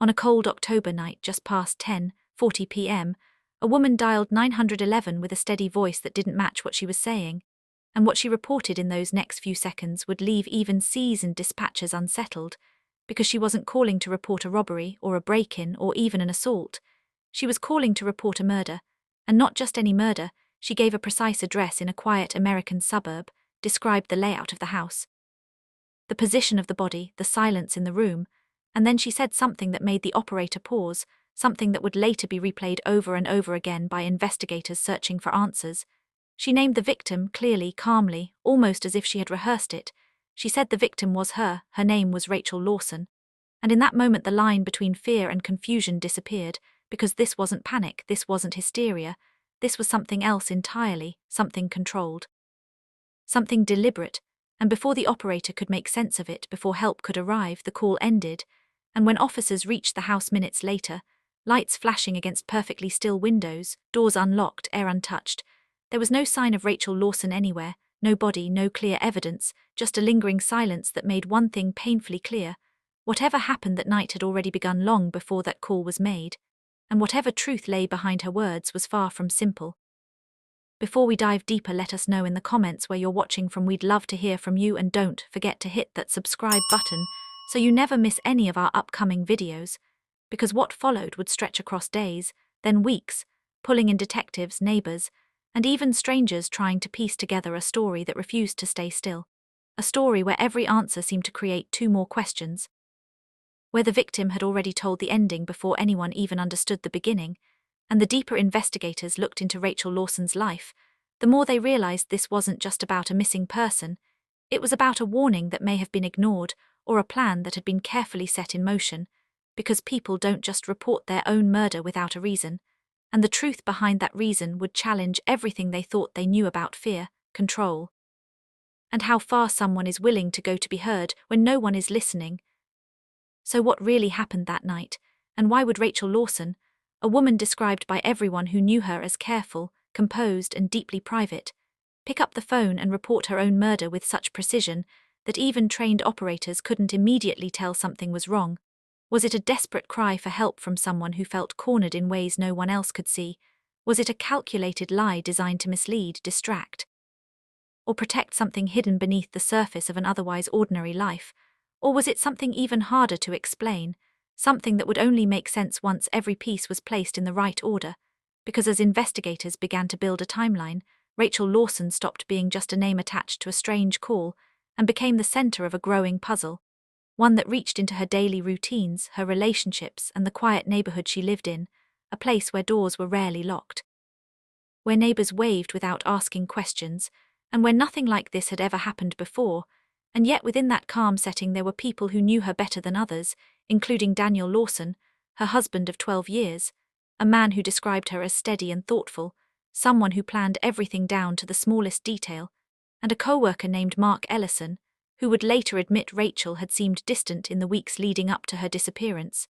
On a cold October night just past 10:40 p.m., a woman dialed 911 with a steady voice that didn't match what she was saying, and what she reported in those next few seconds would leave even seasoned dispatchers unsettled, because she wasn't calling to report a robbery or a break-in or even an assault. She was calling to report a murder, and not just any murder. She gave a precise address in a quiet American suburb, described the layout of the house, the position of the body, the silence in the room, and then she said something that made the operator pause, something that would later be replayed over and over again by investigators searching for answers. She named the victim clearly, calmly, almost as if she had rehearsed it. She said the victim was her name was Rachel Lawson. And in that moment the line between fear and confusion disappeared, because this wasn't panic, this wasn't hysteria, this was something else entirely, something controlled, something deliberate, and before the operator could make sense of it, before help could arrive, the call ended, and when officers reached the house minutes later, lights flashing against perfectly still windows, doors unlocked, air untouched, there was no sign of Rachel Lawson anywhere, no body, no clear evidence, just a lingering silence that made one thing painfully clear: whatever happened that night had already begun long before that call was made, and whatever truth lay behind her words was far from simple. Before we dive deeper, let us know in the comments where you're watching from. We'd love to hear from you, and don't forget to hit that subscribe button so you never miss any of our upcoming videos, because what followed would stretch across days, then weeks, pulling in detectives, neighbors, and even strangers trying to piece together a story that refused to stay still. A story where every answer seemed to create two more questions. Where the victim had already told the ending before anyone even understood the beginning, and the deeper investigators looked into Rachel Lawson's life, the more they realized this wasn't just about a missing person, it was about a warning that may have been ignored, or a plan that had been carefully set in motion, because people don't just report their own murder without a reason, and the truth behind that reason would challenge everything they thought they knew about fear, control, and how far someone is willing to go to be heard when no one is listening. So what really happened that night, and why would Rachel Lawson, a woman described by everyone who knew her as careful, composed, and deeply private, pick up the phone and report her own murder with such precision that even trained operators couldn't immediately tell something was wrong? Was it a desperate cry for help from someone who felt cornered in ways no one else could see? Was it a calculated lie designed to mislead, distract, or protect something hidden beneath the surface of an otherwise ordinary life? Or was it something even harder to explain, something that would only make sense once every piece was placed in the right order? Because as investigators began to build a timeline, Rachel Lawson stopped being just a name attached to a strange call and became the center of a growing puzzle, one that reached into her daily routines, her relationships, and the quiet neighborhood she lived in, a place where doors were rarely locked, where neighbors waved without asking questions, and where nothing like this had ever happened before. And yet within that calm setting there were people who knew her better than others, including Daniel Lawson, her husband of 12 years, a man who described her as steady and thoughtful, someone who planned everything down to the smallest detail, and a co-worker named Mark Ellison, who would later admit Rachel had seemed distant in the weeks leading up to her disappearance,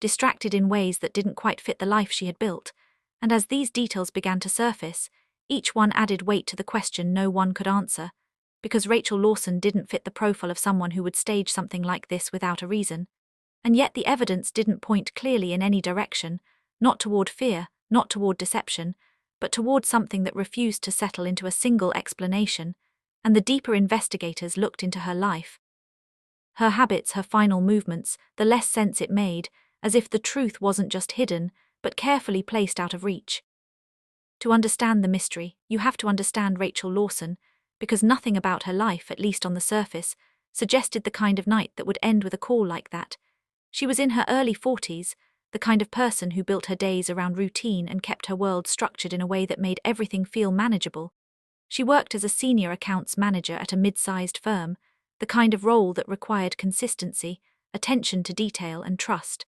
distracted in ways that didn't quite fit the life she had built. And as these details began to surface, each one added weight to the question no one could answer, because Rachel Lawson didn't fit the profile of someone who would stage something like this without a reason. And yet the evidence didn't point clearly in any direction, not toward fear, not toward deception, but toward something that refused to settle into a single explanation. And the deeper investigators looked into her life, her habits, her final movements, the less sense it made, as if the truth wasn't just hidden, but carefully placed out of reach. To understand the mystery, you have to understand Rachel Lawson, because nothing about her life, at least on the surface, suggested the kind of night that would end with a call like that. She was in her early 40s, the kind of person who built her days around routine and kept her world structured in a way that made everything feel manageable. She worked as a senior accounts manager at a mid-sized firm, the kind of role that required consistency, attention to detail, and trust.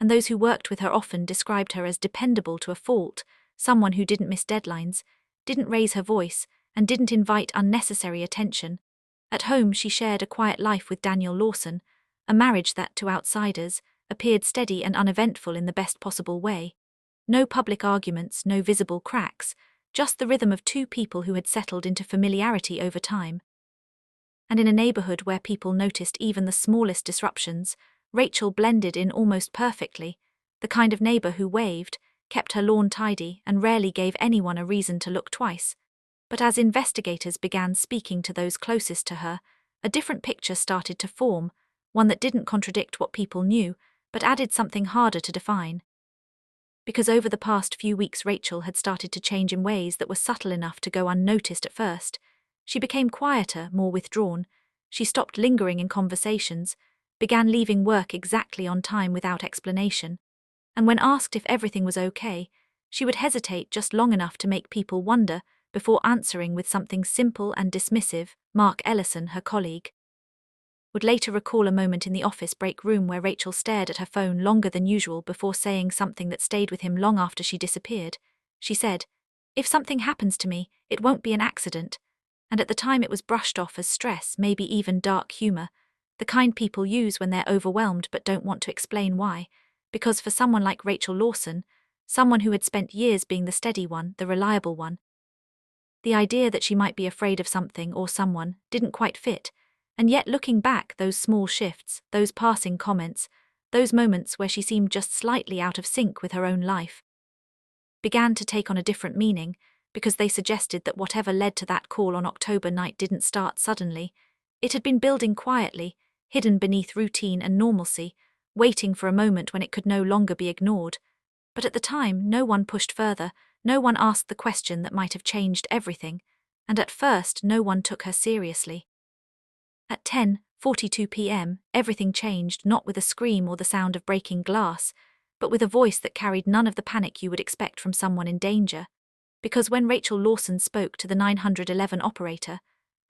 And those who worked with her often described her as dependable to a fault, someone who didn't miss deadlines, didn't raise her voice, and didn't invite unnecessary attention. At home she shared a quiet life with Daniel Lawson, a marriage that, to outsiders, appeared steady and uneventful in the best possible way. No public arguments, no visible cracks, just the rhythm of two people who had settled into familiarity over time. And in a neighborhood where people noticed even the smallest disruptions, Rachel blended in almost perfectly, the kind of neighbor who waved, kept her lawn tidy, and rarely gave anyone a reason to look twice. But as investigators began speaking to those closest to her, a different picture started to form, one that didn't contradict what people knew, but added something harder to define. Because over the past few weeks Rachel had started to change in ways that were subtle enough to go unnoticed at first. She became quieter, more withdrawn. She stopped lingering in conversations, began leaving work exactly on time without explanation. And when asked if everything was okay, she would hesitate just long enough to make people wonder before answering with something simple and dismissive. Mark Ellison, her colleague, would later recall a moment in the office break room where Rachel stared at her phone longer than usual before saying something that stayed with him long after she disappeared. She said, "If something happens to me, it won't be an accident." And at the time it was brushed off as stress, maybe even dark humor, the kind people use when they're overwhelmed but don't want to explain why. Because for someone like Rachel Lawson, someone who had spent years being the steady one, the reliable one, the idea that she might be afraid of something or someone didn't quite fit. And yet looking back, those small shifts, those passing comments, those moments where she seemed just slightly out of sync with her own life, began to take on a different meaning, because they suggested that whatever led to that call on October night didn't start suddenly. It had been building quietly, hidden beneath routine and normalcy, waiting for a moment when it could no longer be ignored. But at the time, no one pushed further, no one asked the question that might have changed everything, and at first no one took her seriously. At 10:42 p.m., everything changed, not with a scream or the sound of breaking glass, but with a voice that carried none of the panic you would expect from someone in danger. Because when Rachel Lawson spoke to the 911 operator,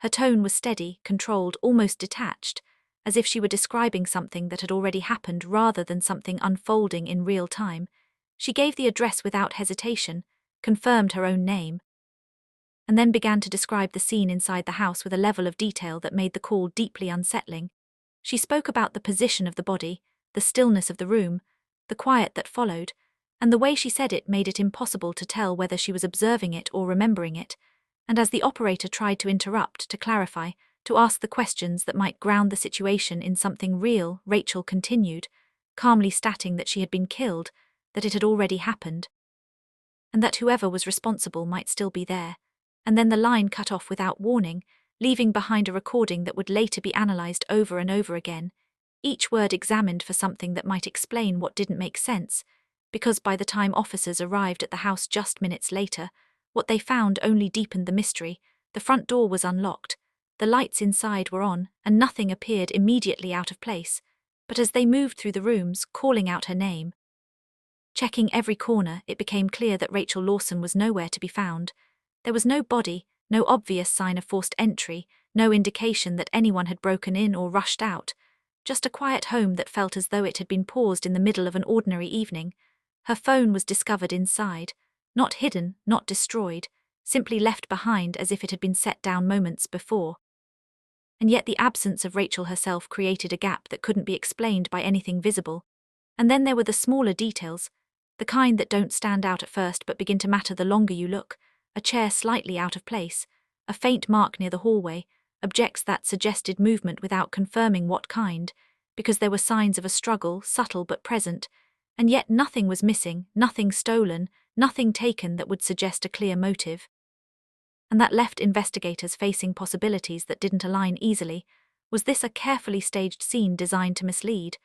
her tone was steady, controlled, almost detached, as if she were describing something that had already happened rather than something unfolding in real time. She gave the address without hesitation, confirmed her own name, and then began to describe the scene inside the house with a level of detail that made the call deeply unsettling. She spoke about the position of the body, the stillness of the room, the quiet that followed, and the way she said it made it impossible to tell whether she was observing it or remembering it. And as the operator tried to interrupt, to clarify, to ask the questions that might ground the situation in something real, Rachel continued, calmly stating that she had been killed, that it had already happened, and that whoever was responsible might still be there. And then the line cut off without warning, leaving behind a recording that would later be analyzed over and over again, each word examined for something that might explain what didn't make sense, because by the time officers arrived at the house just minutes later, what they found only deepened the mystery. The front door was unlocked, the lights inside were on, and nothing appeared immediately out of place. But as they moved through the rooms, calling out her name, checking every corner, it became clear that Rachel Lawson was nowhere to be found. There was no body, no obvious sign of forced entry, no indication that anyone had broken in or rushed out. Just a quiet home that felt as though it had been paused in the middle of an ordinary evening. Her phone was discovered inside, not hidden, not destroyed, simply left behind as if it had been set down moments before. And yet the absence of Rachel herself created a gap that couldn't be explained by anything visible. And then there were the smaller details, the kind that don't stand out at first but begin to matter the longer you look. A chair slightly out of place, a faint mark near the hallway, objects that suggested movement without confirming what kind, because there were signs of a struggle, subtle but present, and yet nothing was missing, nothing stolen, nothing taken that would suggest a clear motive. And that left investigators facing possibilities that didn't align easily. Was this a carefully staged scene designed to mislead?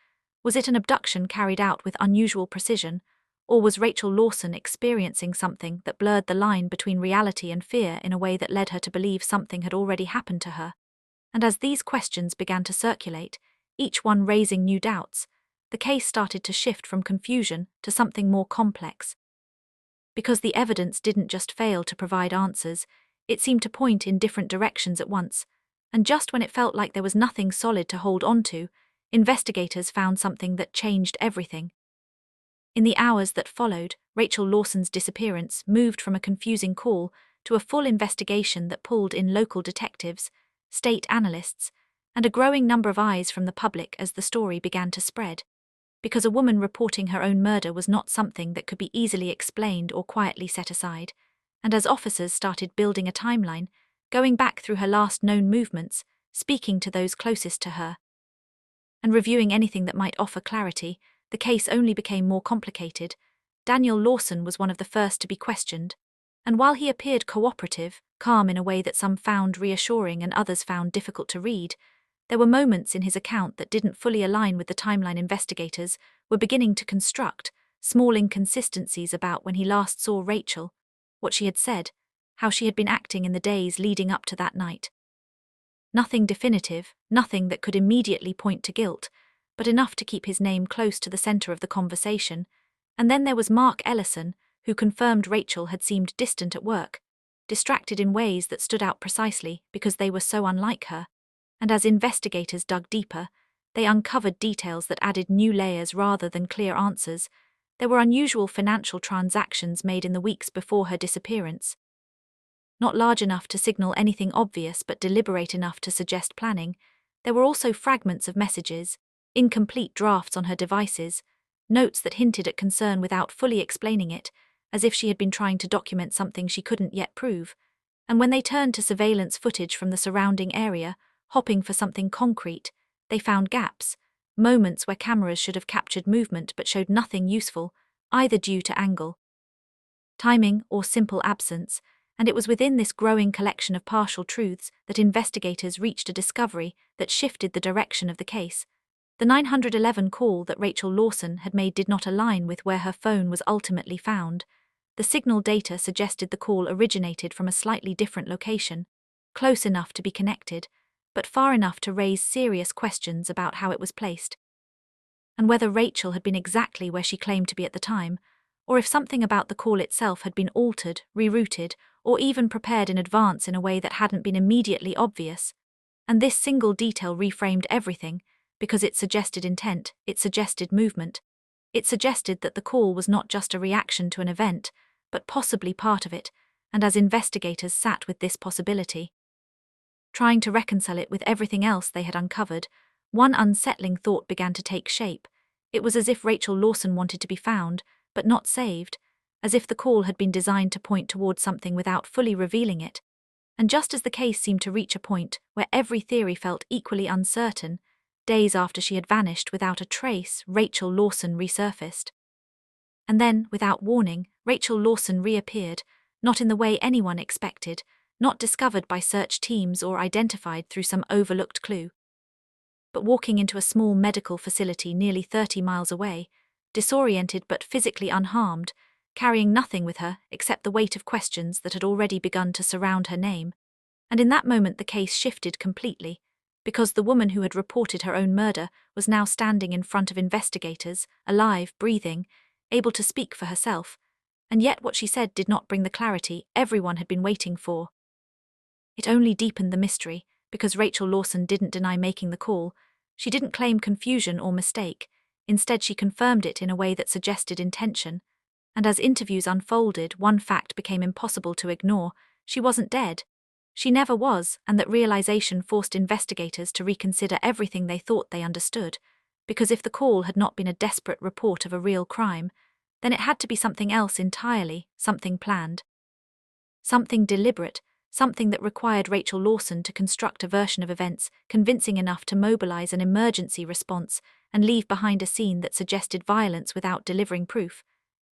Was it an abduction carried out with unusual precision? Or was Rachel Lawson experiencing something that blurred the line between reality and fear in a way that led her to believe something had already happened to her? And as these questions began to circulate, each one raising new doubts, the case started to shift from confusion to something more complex. Because the evidence didn't just fail to provide answers, it seemed to point in different directions at once, and just when it felt like there was nothing solid to hold on to, investigators found something that changed everything. In the hours that followed, Rachel Lawson's disappearance moved from a confusing call to a full investigation that pulled in local detectives, state analysts, and a growing number of eyes from the public as the story began to spread. Because a woman reporting her own murder was not something that could be easily explained or quietly set aside, and as officers started building a timeline, going back through her last known movements, speaking to those closest to her, and reviewing anything that might offer clarity, the case only became more complicated. Daniel Lawson was one of the first to be questioned, and while he appeared cooperative, calm in a way that some found reassuring and others found difficult to read, there were moments in his account that didn't fully align with the timeline investigators were beginning to construct, small inconsistencies about when he last saw Rachel, what she had said, how she had been acting in the days leading up to that night. Nothing definitive, nothing that could immediately point to guilt, but enough to keep his name close to the center of the conversation. And then there was Mark Ellison, who confirmed Rachel had seemed distant at work, distracted in ways that stood out precisely because they were so unlike her. And as investigators dug deeper, they uncovered details that added new layers rather than clear answers. There were unusual financial transactions made in the weeks before her disappearance. Not large enough to signal anything obvious but deliberate enough to suggest planning, there were also fragments of messages, incomplete drafts on her devices, notes that hinted at concern without fully explaining it, as if she had been trying to document something she couldn't yet prove. And when they turned to surveillance footage from the surrounding area, hopping for something concrete, they found gaps, moments where cameras should have captured movement but showed nothing useful, either due to angle, timing, or simple absence. And it was within this growing collection of partial truths that investigators reached a discovery that shifted the direction of the case. The 911 call that Rachel Lawson had made did not align with where her phone was ultimately found. The signal data suggested the call originated from a slightly different location, close enough to be connected, but far enough to raise serious questions about how it was placed, and whether Rachel had been exactly where she claimed to be at the time, or if something about the call itself had been altered, rerouted, or even prepared in advance in a way that hadn't been immediately obvious. And this single detail reframed everything, because it suggested intent, it suggested movement. It suggested that the call was not just a reaction to an event, but possibly part of it, and as investigators sat with this possibility, trying to reconcile it with everything else they had uncovered, one unsettling thought began to take shape. It was as if Rachel Lawson wanted to be found, but not saved, as if the call had been designed to point towards something without fully revealing it. And just as the case seemed to reach a point where every theory felt equally uncertain, days after she had vanished without a trace, Rachel Lawson resurfaced. And then, without warning, Rachel Lawson reappeared, not in the way anyone expected, not discovered by search teams or identified through some overlooked clue, but walking into a small medical facility nearly 30 miles away, disoriented but physically unharmed, carrying nothing with her except the weight of questions that had already begun to surround her name. And in that moment the case shifted completely, because the woman who had reported her own murder was now standing in front of investigators, alive, breathing, able to speak for herself, and yet what she said did not bring the clarity everyone had been waiting for. It only deepened the mystery, because Rachel Lawson didn't deny making the call. She didn't claim confusion or mistake. Instead, she confirmed it in a way that suggested intention. And as interviews unfolded, one fact became impossible to ignore: she wasn't dead. She never was, and that realization forced investigators to reconsider everything they thought they understood, because if the call had not been a desperate report of a real crime, then it had to be something else entirely, something planned, something deliberate, something that required Rachel Lawson to construct a version of events convincing enough to mobilize an emergency response and leave behind a scene that suggested violence without delivering proof.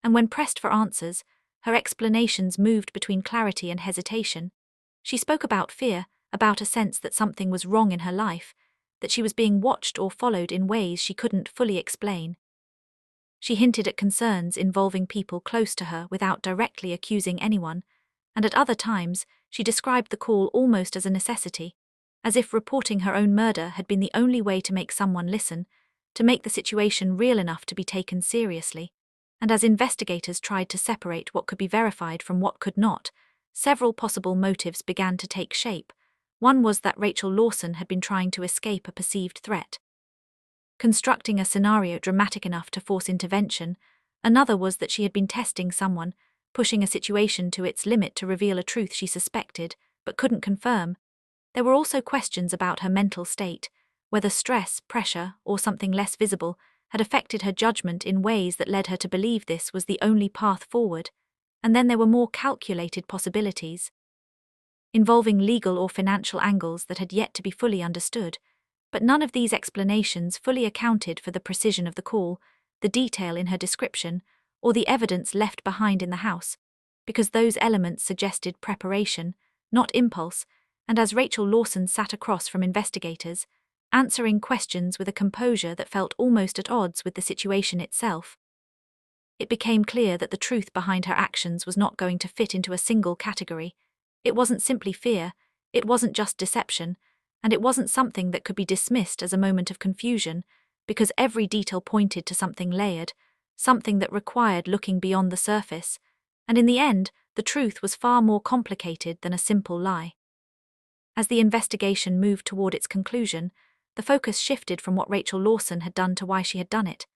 And when pressed for answers, her explanations moved between clarity and hesitation. She spoke about fear, about a sense that something was wrong in her life, that she was being watched or followed in ways she couldn't fully explain. She hinted at concerns involving people close to her without directly accusing anyone, and at other times she described the call almost as a necessity, as if reporting her own murder had been the only way to make someone listen, to make the situation real enough to be taken seriously. And as investigators tried to separate what could be verified from what could not, several possible motives began to take shape. One was that Rachel Lawson had been trying to escape a perceived threat, constructing a scenario dramatic enough to force intervention. Another was that she had been testing someone, pushing a situation to its limit to reveal a truth she suspected, but couldn't confirm. There were also questions about her mental state, whether stress, pressure, or something less visible had affected her judgment in ways that led her to believe this was the only path forward. And then there were more calculated possibilities, involving legal or financial angles that had yet to be fully understood. But none of these explanations fully accounted for the precision of the call, the detail in her description, or the evidence left behind in the house, because those elements suggested preparation, not impulse, and as Rachel Lawson sat across from investigators, answering questions with a composure that felt almost at odds with the situation itself, it became clear that the truth behind her actions was not going to fit into a single category. It wasn't simply fear, it wasn't just deception, and it wasn't something that could be dismissed as a moment of confusion, because every detail pointed to something layered, something that required looking beyond the surface, and in the end, the truth was far more complicated than a simple lie. As the investigation moved toward its conclusion, the focus shifted from what Rachel Lawson had done to why she had done it,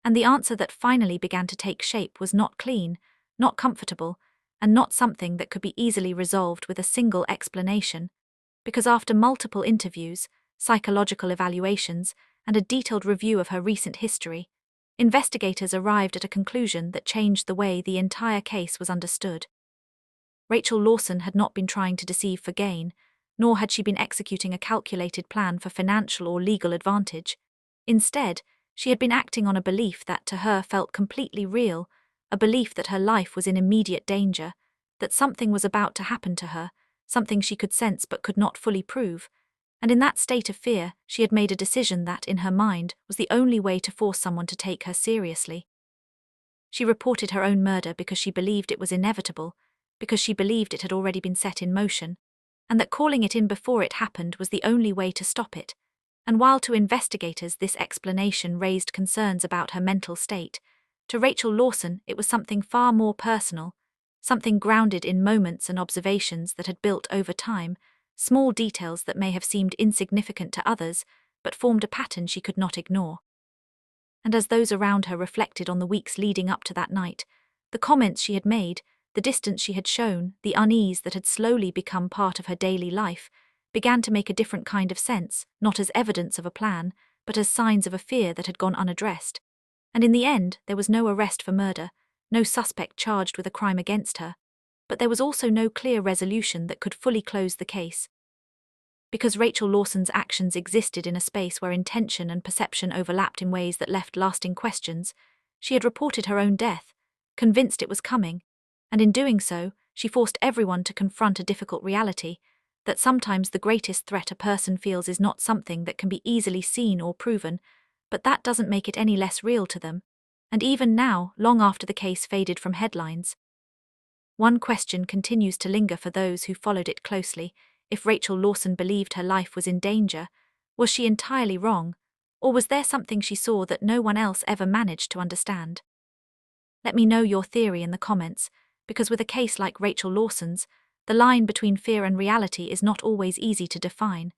and the answer that finally began to take shape was not clean, not comfortable, and not something that could be easily resolved with a single explanation, because after multiple interviews, psychological evaluations, and a detailed review of her recent history, investigators arrived at a conclusion that changed the way the entire case was understood. Rachel Lawson had not been trying to deceive for gain, nor had she been executing a calculated plan for financial or legal advantage. Instead, she had been acting on a belief that to her felt completely real, a belief that her life was in immediate danger, that something was about to happen to her, something she could sense but could not fully prove, and in that state of fear, she had made a decision that, in her mind, was the only way to force someone to take her seriously. She reported her own murder because she believed it was inevitable, because she believed it had already been set in motion, and that calling it in before it happened was the only way to stop it. And while to investigators this explanation raised concerns about her mental state, to Rachel Lawson it was something far more personal, something grounded in moments and observations that had built over time, small details that may have seemed insignificant to others, but formed a pattern she could not ignore. And as those around her reflected on the weeks leading up to that night, the comments she had made, the distance she had shown, the unease that had slowly become part of her daily life, began to make a different kind of sense, not as evidence of a plan, but as signs of a fear that had gone unaddressed. And in the end, there was no arrest for murder, no suspect charged with a crime against her, but there was also no clear resolution that could fully close the case. Because Rachel Lawson's actions existed in a space where intention and perception overlapped in ways that left lasting questions, she had reported her own death, convinced it was coming, and in doing so, she forced everyone to confront a difficult reality, that sometimes the greatest threat a person feels is not something that can be easily seen or proven, but that doesn't make it any less real to them. And even now, long after the case faded from headlines, one question continues to linger for those who followed it closely. If Rachel Lawson believed her life was in danger, was she entirely wrong, or was there something she saw that no one else ever managed to understand? Let me know your theory in the comments, because with a case like Rachel Lawson's, the line between fear and reality is not always easy to define,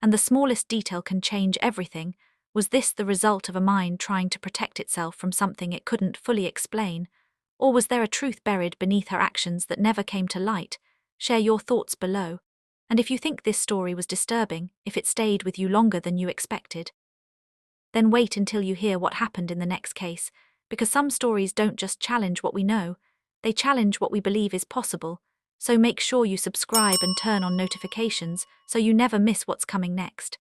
and the smallest detail can change everything. Was this the result of a mind trying to protect itself from something it couldn't fully explain, or was there a truth buried beneath her actions that never came to light? Share your thoughts below. And if you think this story was disturbing, if it stayed with you longer than you expected, then wait until you hear what happened in the next case, because some stories don't just challenge what we know, they challenge what we believe is possible. So make sure you subscribe and turn on notifications so you never miss what's coming next.